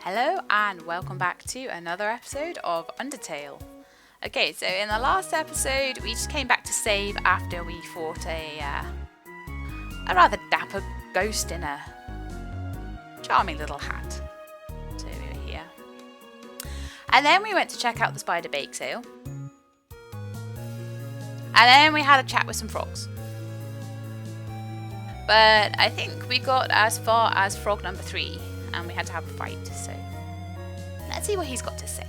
Hello and welcome back to another episode of Undertale. Okay, so in the last episode we just came back to save after we fought a rather dapper ghost in a charming little hat. So we were here. And then we went to check out the spider bake sale. And then we had a chat with some frogs. But I think we got as far as frog number 3 and we had to have a fight, so let's see what he's got to say.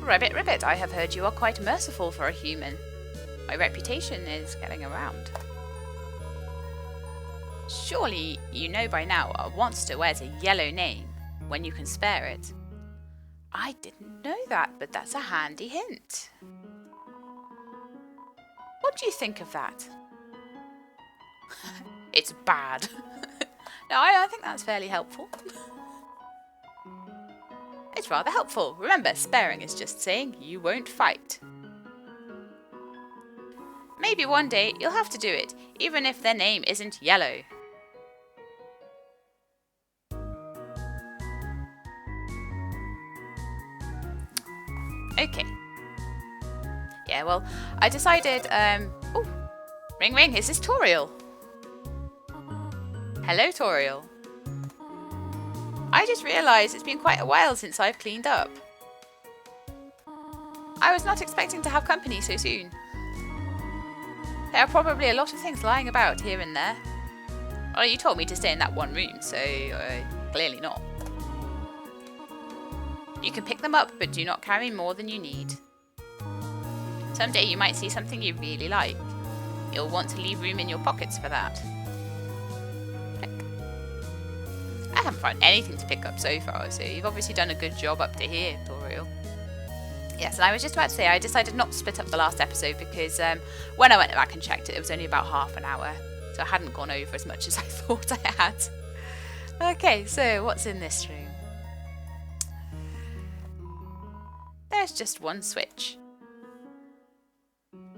Ribbit, I have heard you are quite merciful for a human. My reputation is getting around. Surely you know by now a monster wears a yellow name when you can spare it. I didn't know that, but that's a handy hint. What do you think of that? It's bad. No, I think that's fairly helpful. It's rather helpful. Remember, sparing is just saying you won't fight. Maybe one day you'll have to do it, even if their name isn't yellow. Okay. Yeah, well, I decided, oh, ring, is this Toriel? Hello, Toriel. I just realised it's been quite a while since I've cleaned up. I was not expecting to have company so soon. There are probably a lot of things lying about here and there. Well, you told me to stay in that one room, so clearly not. You can pick them up, but do not carry more than you need. Someday you might see something you really like. You'll want to leave room in your pockets for that. I haven't found anything to pick up so far, so you've obviously done a good job up to here, Toriel. Yes, and I was just about to say, I decided not to split up the last episode because when I went back and checked it, it was only about half an hour, so I hadn't gone over as much as I thought I had. Okay, so what's in this room? There's just one switch.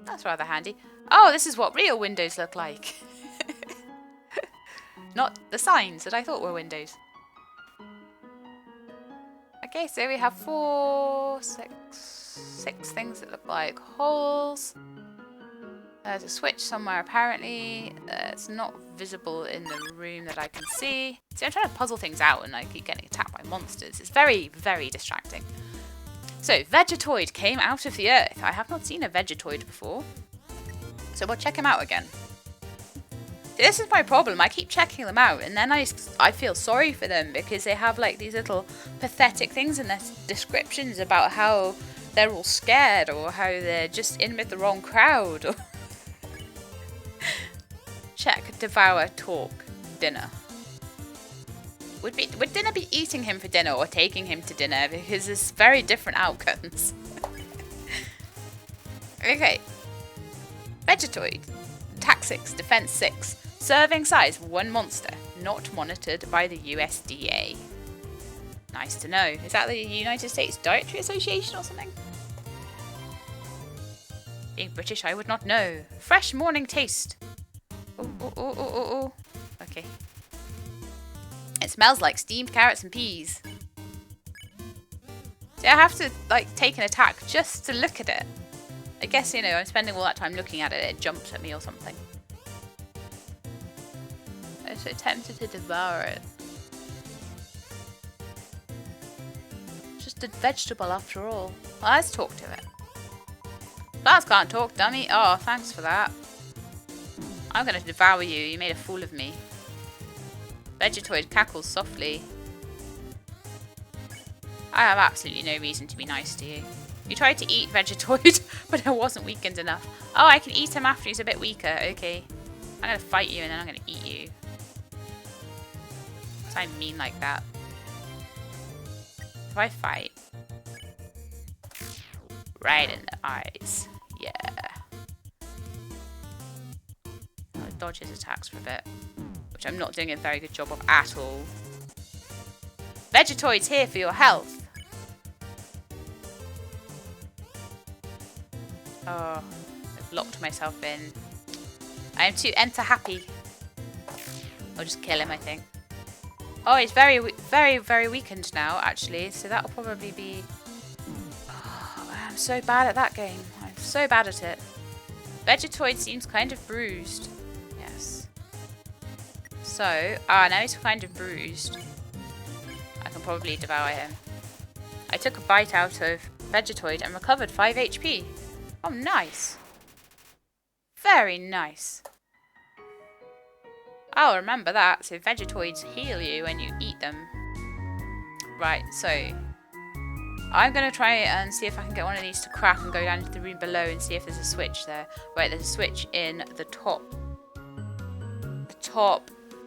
That's rather handy. Oh, this is what real windows look like. Not the signs that I thought were windows. Okay, so we have six things that look like holes. There's a switch somewhere apparently. It's not visible in the room that I can see. See, I'm trying to puzzle things out and I keep getting attacked by monsters. It's very, very distracting. So, Vegetate came out of the earth. I have not seen a Vegetate before. So we'll check him out again. This is my problem. I keep checking them out and then I feel sorry for them because they have like these little pathetic things in their descriptions about how they're all scared or how they're just in with the wrong crowd. Or check, devour, talk, dinner. Would dinner be eating him for dinner or taking him to dinner? Because there's very different outcomes. Okay. Vegetate. Attack 6, defense 6. Serving size 1 monster. Not monitored by the USDA. Nice to know. Is that the United States Dietary Association or something? Being British, I would not know. Fresh morning taste. Oh. Okay. It smells like steamed carrots and peas. So I have to like take an attack just to look at it. I guess, you know, I'm spending all that time looking at it, it jumps at me or something. I'm so tempted to devour it. It's just a vegetable after all. Well, let's talk to it. Plants can't talk, dummy. Oh, thanks for that. I'm going to devour you. You made a fool of me. Vegetate cackles softly. I have absolutely no reason to be nice to you. You tried to eat Vegetate, but I wasn't weakened enough. Oh, I can eat him after he's a bit weaker. Okay. I'm going to fight you and then I'm going to eat you. Because I'm mean like that. If I fight. Right in the eyes. Yeah. I'll dodge his attacks for a bit. Which I'm not doing a very good job of at all. Vegetate's here for your health. Oh, I've locked myself in. I am too enter happy. I'll just kill him, I think. Oh, it's very weakened now, actually. So that'll probably be... Oh, I'm so bad at that game. I'm so bad at it. Vegetate seems kind of bruised. Yes. So, now he's kind of bruised. I can probably devour him. I took a bite out of Vegetate and recovered 5 HP. Oh, nice. Very nice. I'll remember that. So Vegetoids heal you when you eat them. Right, so I'm going to try and see if I can get one of these to crack and go down to the room below and see if there's a switch there. Right, there's a switch in the top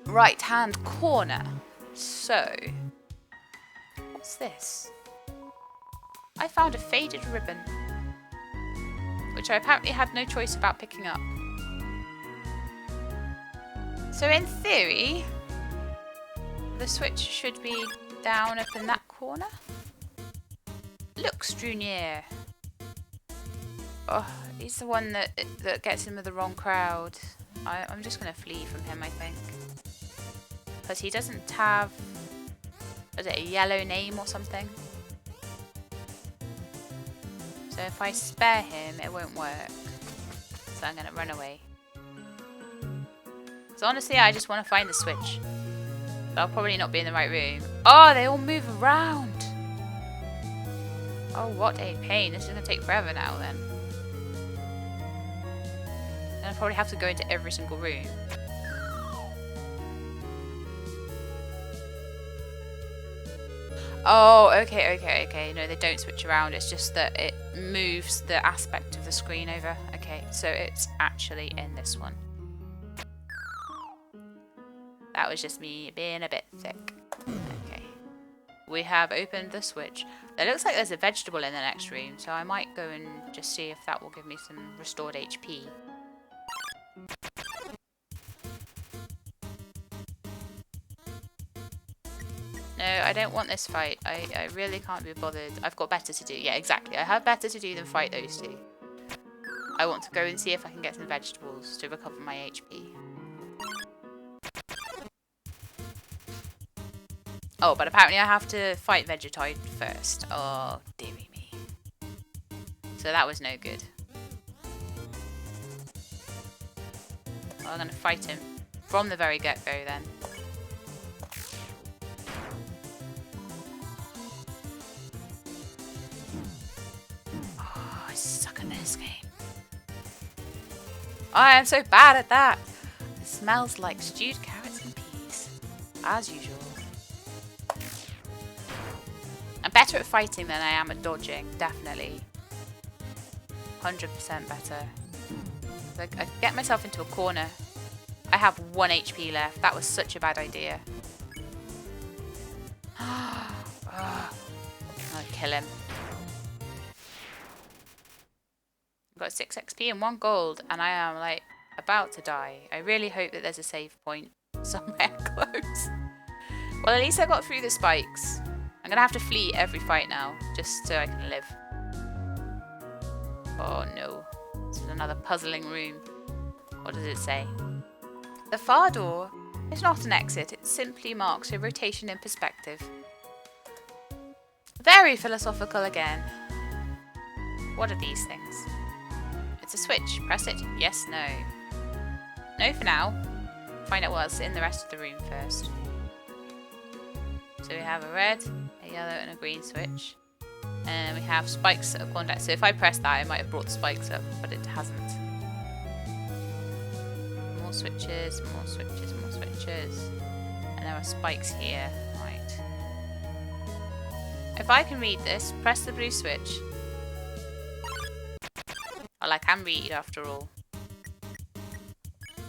right hand corner. So, what's this? I found a faded ribbon, which I apparently had no choice about picking up. So in theory, the switch should be down up in that corner. Look, Strunier. Oh, he's the one that gets in with the wrong crowd. I'm just going to flee from him, I think. Because he doesn't have... Is it a yellow name or something? So if I spare him, it won't work. So I'm going to run away. So honestly, I just want to find the switch. But I'll probably not be in the right room. Oh, they all move around. Oh, what a pain. This is going to take forever now then. And I'll probably have to go into every single room. Oh, okay. No, they don't switch around. It's just that it moves the aspect of the screen over. Okay, so it's actually in this one. That was just me being a bit thick. Okay. We have opened the switch. It looks like there's a vegetable in the next room, so I might go and just see if that will give me some restored HP. No, I don't want this fight. I really can't be bothered. I've got better to do. Yeah, exactly. I have better to do than fight those two. I want to go and see if I can get some vegetables to recover my HP. Oh, but apparently I have to fight Vegetate first. Oh, dearie me. So that was no good. Well, I'm going to fight him from the very get-go then. Oh, I suck at this game. I am so bad at that. It smells like stewed carrots and peas, as usual. I'm better at fighting than I am at dodging, definitely. 100% better. Like, I get myself into a corner. I have 1 HP left. That was such a bad idea. I'll kill him. I've got 6 XP and 1 gold, and I am, like, about to die. I really hope that there's a save point somewhere close. Well, at least I got through the spikes. I'm going to have to flee every fight now, just so I can live. Oh no. This is another puzzling room. What does it say? The far door is not an exit, it simply marks a rotation in perspective. Very philosophical again. What are these things? It's a switch. Press it. Yes, no. No for now. Find out what's in the rest of the room first. So we have a red, a yellow and a green switch. And we have spikes that have gone down. So if I press that, it might have brought the spikes up, but it hasn't. More switches, more switches, more switches. And there are spikes here. Right. If I can read this, press the blue switch. Well, I can read after all.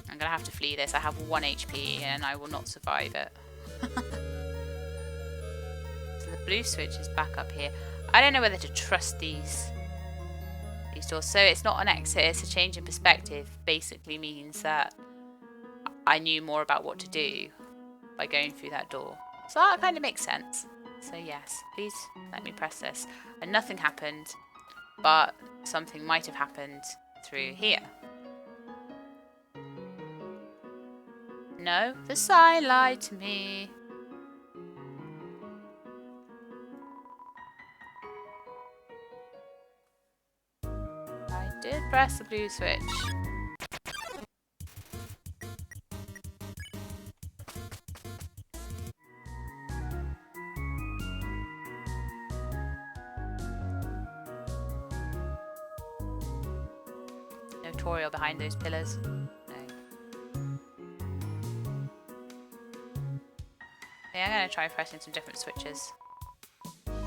I'm going to have to flee this. I have 1 HP and I will not survive it. So the blue switch is back up here. I don't know whether to trust these doors. So it's not an exit, it's a change in perspective. Basically means that I knew more about what to do by going through that door. So that kind of makes sense. So yes, please let me press this. And nothing happened, but something might have happened through here. No, the sign lied to me. press the blue switch. No Toriel behind those pillars. Okay, I'm going to try pressing some different switches. Nothing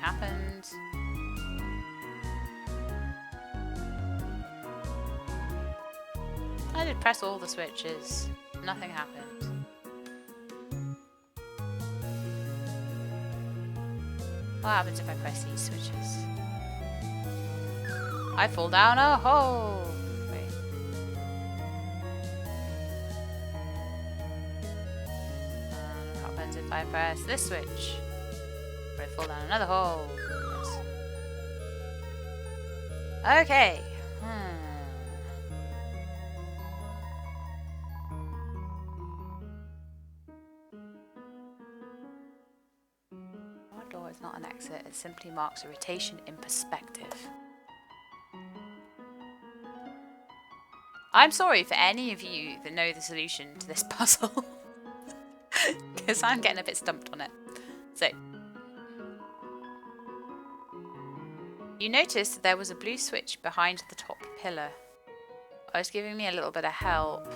happened. I did press all the switches. Nothing happened. What happens if I press these switches? I fall down a hole! What happens if I press this switch? Or I fall down another hole? Yes. Okay. Our door is not an exit, it simply marks a rotation in perspective. I'm sorry for any of you that know the solution to this puzzle. Because I'm getting a bit stumped on it. So, you noticed that there was a blue switch behind the top pillar. Oh, it's giving me a little bit of help.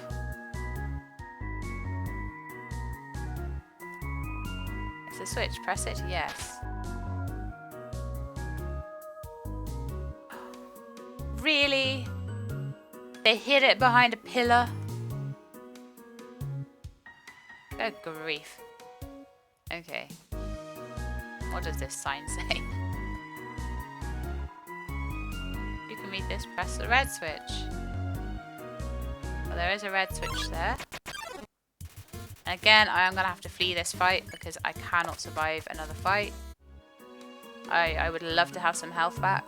It's a switch, press it, yes. Really? They hid it behind a pillar? Good grief. Okay. What does this sign say? You can read this, press the red switch. Well, there is a red switch there. And again, I am going to have to flee this fight because I cannot survive another fight. I would love to have some health back.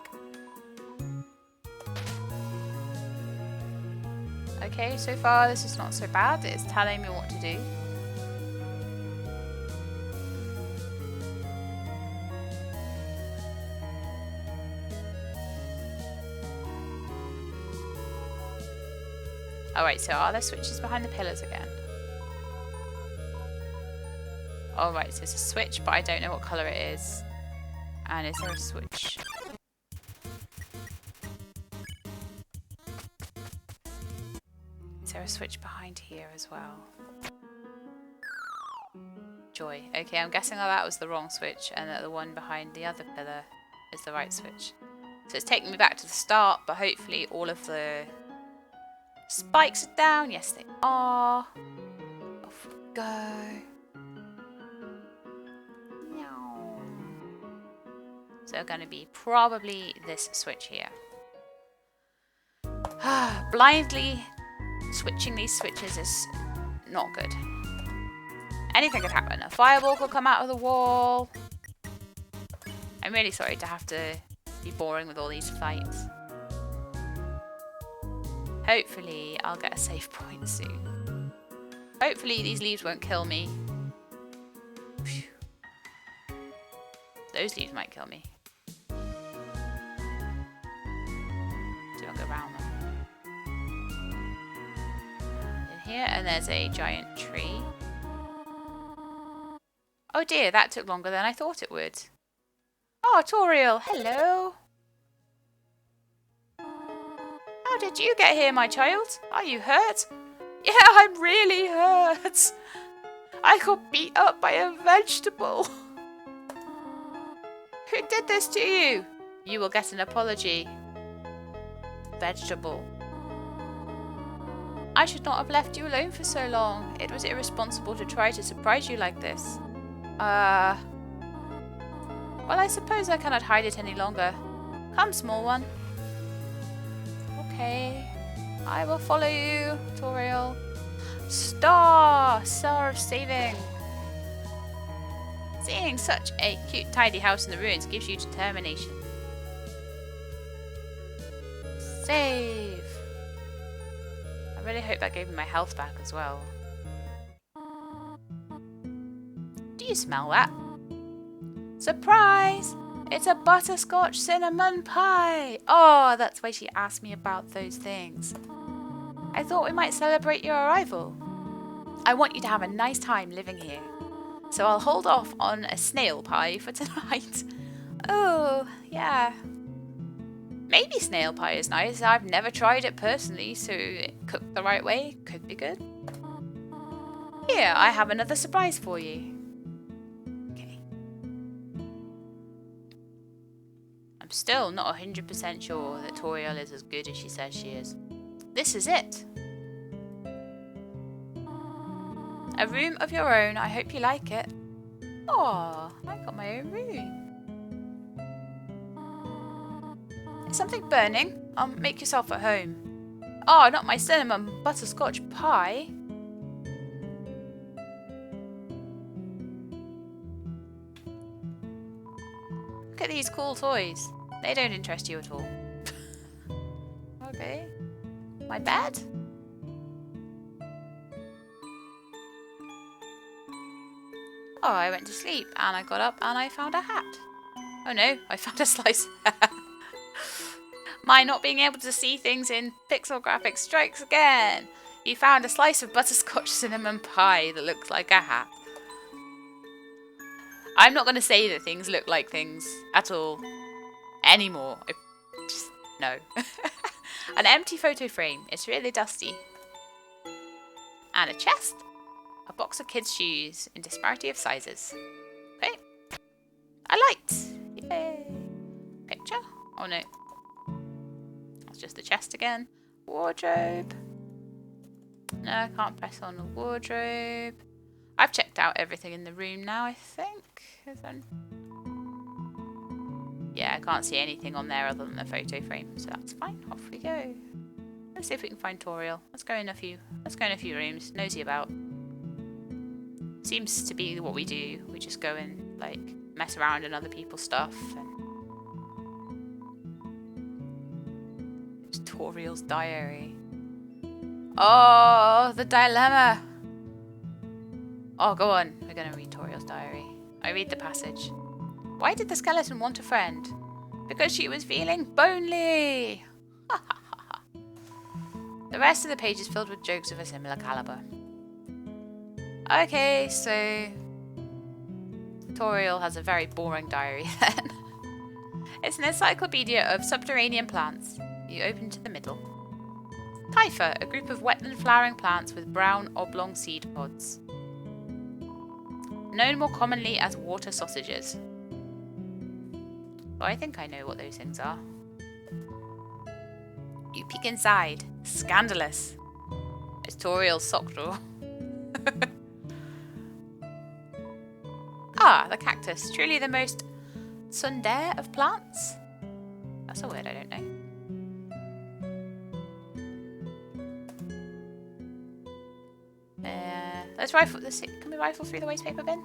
Okay, so far this is not so bad. It's telling me what to do. Alright, so are there switches behind the pillars again? Alright, so it's a switch, but I don't know what colour it is. And is there a switch? Is there a switch behind here as well? Joy. Okay, I'm guessing that was the wrong switch and that the one behind the other pillar is the right switch. So it's taking me back to the start, but hopefully all of the spikes are down. Yes, they are. Off we go. Meow. So going to be probably this switch here. Blindly switching these switches is not good. Anything could happen. A fireball could come out of the wall. I'm really sorry to have to be boring with all these fights. Hopefully I'll get a save point soon. Hopefully these leaves won't kill me. Phew. Those leaves might kill me. So I'll go around them. In here, and there's a giant tree. Oh dear, that took longer than I thought it would. Oh, Toriel, hello. How did you get here, my child? Are you hurt? Yeah, I'm really hurt. I got beat up by a vegetable. Who did this to you? You will get an apology. Vegetable. I should not have left you alone for so long. It was irresponsible to try to surprise you like this. Well, I suppose I cannot hide it any longer. Come, small one. Okay. I will follow you, Toriel. Star! Star of saving. Seeing such a cute, tidy house in the ruins gives you determination. Save! I really hope that gave me my health back as well. Do you smell that? Surprise! It's a butterscotch cinnamon pie! Oh, that's why she asked me about those things. I thought we might celebrate your arrival. I want you to have a nice time living here. So I'll hold off on a snail pie for tonight. Oh, yeah. Maybe snail pie is nice. I've never tried it personally, so cooked the right way could be good. Here, I have another surprise for you. Okay. I'm still not 100% sure that Toriel is as good as she says she is. This is it. A room of your own. I hope you like it. Oh, I got my own room. Is something burning? Make yourself at home. Oh, not my cinnamon butterscotch pie. Look at these cool toys. They don't interest you at all. Okay. My bed? Oh, I went to sleep and I got up and I found a hat. Oh no, I found a slice. My not being able to see things in pixel graphics strikes again. You found a slice of butterscotch cinnamon pie that looks like a hat. I'm not going to say that things look like things at all anymore. Just no. An empty photo frame. It's really dusty. And a chest. A box of kids' shoes in disparity of sizes. Okay. A light. Yay. Picture? Oh no. That's just the chest again. Wardrobe. No, I can't press on the wardrobe. I've checked out everything in the room now, I think. Yeah, I can't see anything on there other than the photo frame, so that's fine. Off we go. Let's see if we can find Toriel. Let's go in a few rooms. Nosy about. Seems to be what we do. We just go and like mess around in other people's stuff. And it's Toriel's diary. Oh, the dilemma. Oh, go on. We're gonna read Toriel's diary. I read the passage. Why did the skeleton want a friend? Because she was feeling bonely. The rest of the page is filled with jokes of a similar caliber. Okay, so Toriel has a very boring diary then. It's an encyclopedia of subterranean plants. You open to the middle. Typha, a group of wetland flowering plants with brown oblong seed pods. Known more commonly as water sausages. Well, I think I know what those things are. You peek inside. Scandalous. It's Toriel's sock drawer. Ah, the cactus. Truly the most tsundere of plants? That's a word I don't know. Can we rifle through the waste paper bin?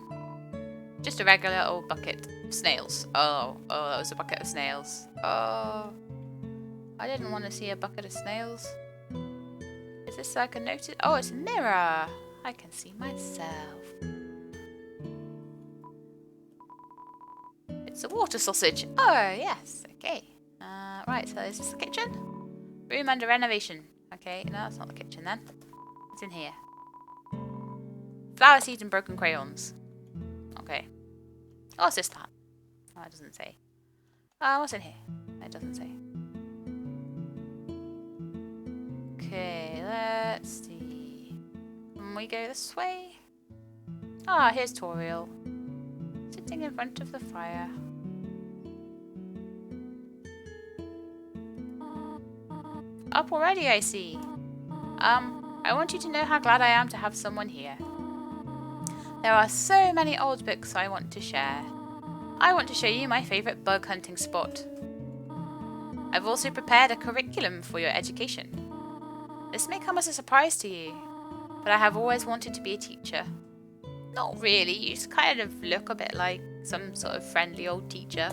Just a regular old bucket of snails. Oh, that was a bucket of snails. Oh, I didn't want to see a bucket of snails. Is this like a notice? Oh, it's a mirror. I can see myself. It's a water sausage. Oh, yes. Okay. Right, so is this the kitchen? Room under renovation. Okay, no, that's not the kitchen then. It's in here. Flower seeds and broken crayons. Okay. Oh, what's this that? Oh, it doesn't say. What's in here? It doesn't say. Okay, let's see. Can we go this way? Ah, here's Toriel. Sitting in front of the fire. Up already, I see. I want you to know how glad I am to have someone here. There are so many old books I want to share. I want to show you my favourite bug hunting spot. I've also prepared a curriculum for your education. This may come as a surprise to you, but I have always wanted to be a teacher. Not really, you just kind of look a bit like some sort of friendly old teacher.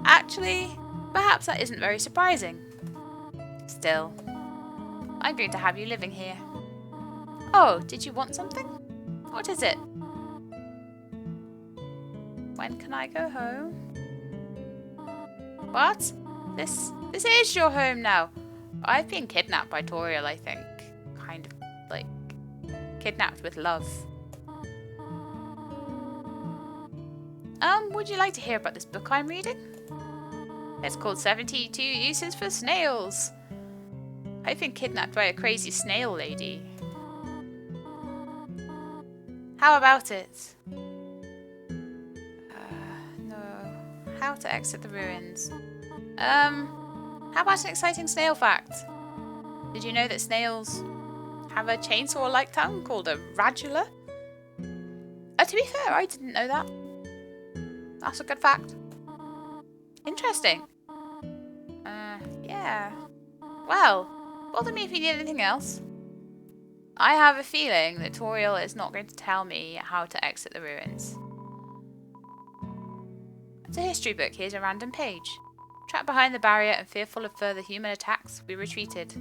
Actually, perhaps that isn't very surprising. Still, I'm going to have you living here. Oh, did you want something? What is it? When can I go home? What? This is your home now. I've been kidnapped by Toriel, I think. Kind of like kidnapped with love. Would you like to hear about this book I'm reading? It's called 72 Uses for Snails. I've been kidnapped by a crazy snail lady. How about it? No. How to exit the ruins. How about an exciting snail fact? Did you know that snails have a chainsaw-like tongue called a radula? To be fair, I didn't know that. That's a good fact. Interesting. Yeah. Well, bother me if you need anything else. I have a feeling that Toriel is not going to tell me how to exit the ruins. It's a history book. Here's a random page. Trapped behind the barrier and fearful of further human attacks, we retreated.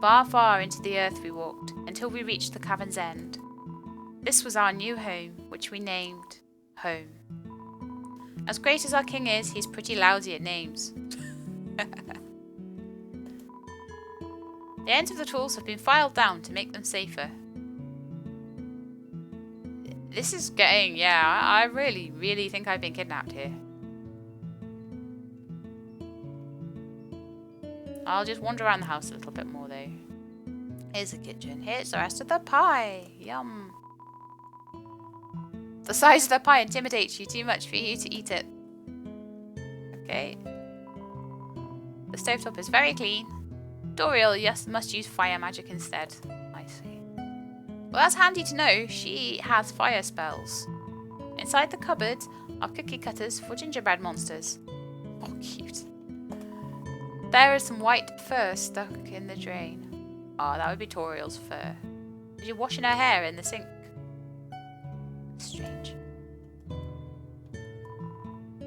Far, far into the earth we walked, until we reached the cavern's end. This was our new home, which we named Home. As great as our king is, he's pretty lousy at names. The ends of the tools have been filed down to make them safer. This is getting, yeah, I really, really think I've been kidnapped here. I'll just wander around the house a little bit more though. Here's the kitchen. Here's the rest of the pie. Yum. The size of the pie intimidates you too much for you to eat it. Okay. The stovetop is very clean. Toriel, yes, must use fire magic instead. I see. Well, that's handy to know. She has fire spells. Inside the cupboard are cookie cutters for gingerbread monsters. Oh, cute. There is some white fur stuck in the drain. Oh, that would be Toriel's fur. Is she washing her hair in the sink? Strange.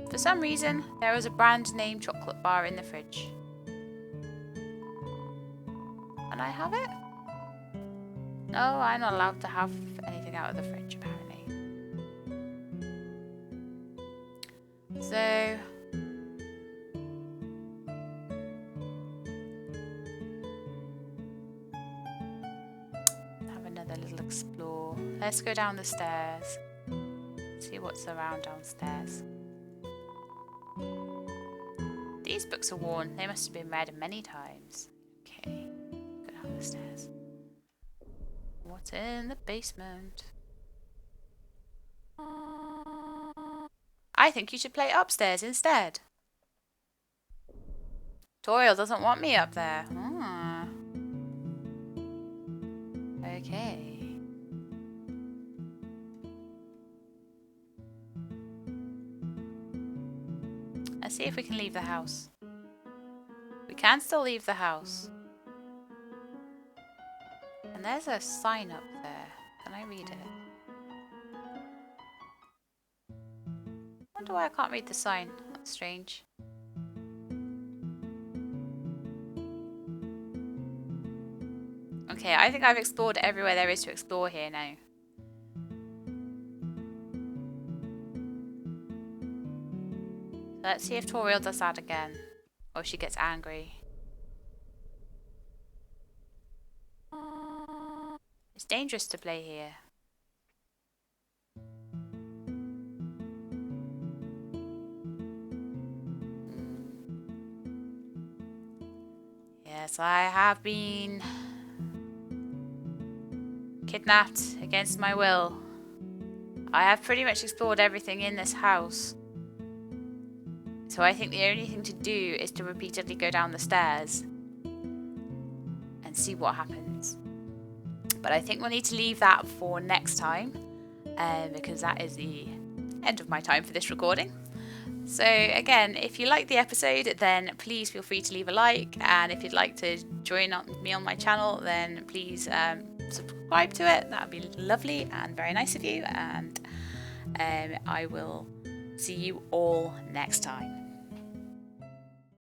For some reason, there is a brand name chocolate bar in the fridge. Can I have it? No, I'm not allowed to have anything out of the fridge, apparently. So... have another little explore. Let's go down the stairs. See what's around downstairs. These books are worn. They must have been read many times. Okay. Go down the stairs. What's in the basement? I think you should play upstairs instead. Toriel doesn't want me up there. Okay. Let's see if we can leave the house. We can still leave the house. And there's a sign up there. Can I read it? Wonder why I can't read the sign. That's strange. Okay, I think I've explored everywhere there is to explore here now. Let's see if Toriel does that again. Or if she gets angry. It's dangerous to play here. Yes, I have been kidnapped against my will. I have pretty much explored everything in this house. So I think the only thing to do is to repeatedly go down the stairs and see what happens. But I think we'll need to leave that for next time, because that is the end of my time for this recording. So again, if you liked the episode, then please feel free to leave a like, and if you'd like to join me on my channel, then please subscribe to it. That would be lovely and very nice of you, and I will see you all next time.